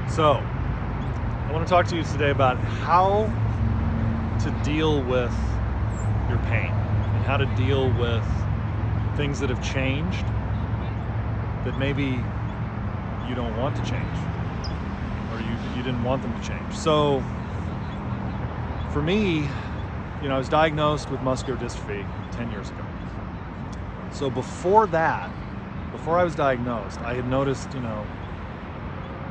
So, I want to talk to you today about how to deal with your pain and how to deal with things that have changed that maybe you don't want to change or you didn't want them to change. So, for me, I was diagnosed with muscular dystrophy 10 years ago. So before I was diagnosed, I had noticed,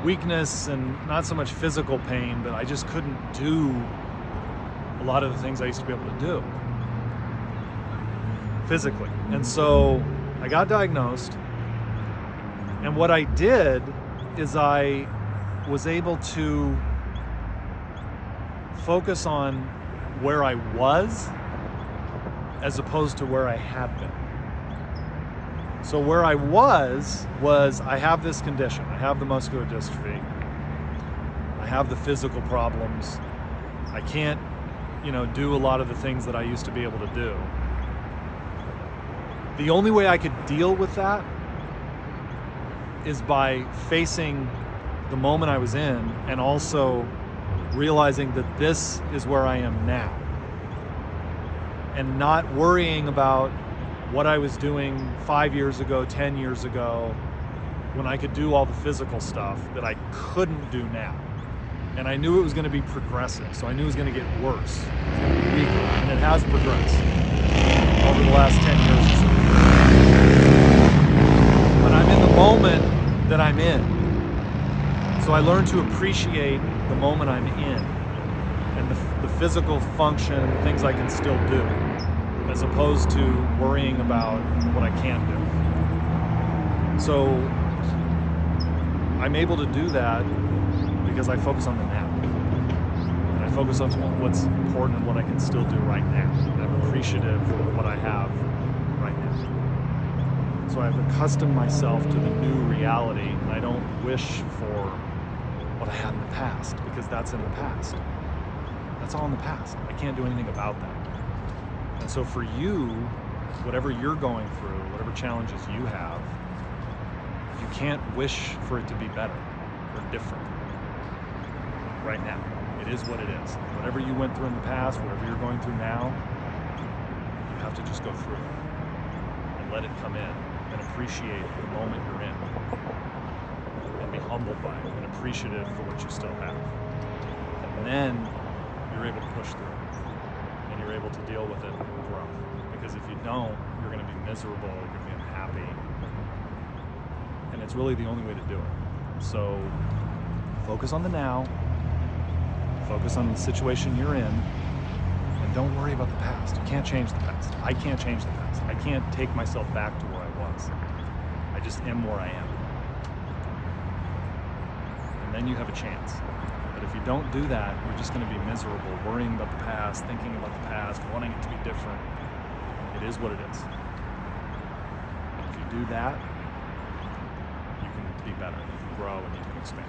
weakness and not so much physical pain, but I just couldn't do a lot of the things I used to be able to do physically. And so I got diagnosed, and what I did is I was able to focus on where I was as opposed to where I had been. So where I was I have this condition. I have the muscular dystrophy. I have the physical problems. I can't, do a lot of the things that I used to be able to do. The only way I could deal with that is by facing the moment I was in and also realizing that this is where I am now and not worrying about what I was doing 5 years ago, 10 years ago, when I could do all the physical stuff that I couldn't do now. And I knew it was going to be progressive, so I knew it was going to get worse, weaker, and it has progressed over the last 10 years or so. But I'm in the moment that I'm in. So I learned to appreciate the moment I'm in and the physical function and the things I can still do, as opposed to worrying about what I can't do. So I'm able to do that because I focus on the now. And I focus on what's important and what I can still do right now. And I'm appreciative of what I have right now. So I've accustomed myself to the new reality, and I don't wish for what I had in the past, because that's in the past. That's all in the past. I can't do anything about that. And so for you, whatever you're going through, whatever challenges you have, you can't wish for it to be better or different right now. It is what it is. Whatever you went through in the past, whatever you're going through now, you have to just go through it and let it come in and appreciate the moment you're in and be humbled by it and appreciative for what you still have. And then you're able to push through it. And you're able to deal with it and grow. Because if you don't, you're going to be miserable, you're going to be unhappy. And it's really the only way to do it. So focus on the now, focus on the situation you're in, and don't worry about the past. You can't change the past. I can't change the past. I can't take myself back to where I was. I just am where I am. And then you have a chance. But if you don't do that, you're just going to be miserable, worrying about the past, thinking about the past, wanting it to be different. It is what it is. If you do that, you can be better, you can grow, and you can expand.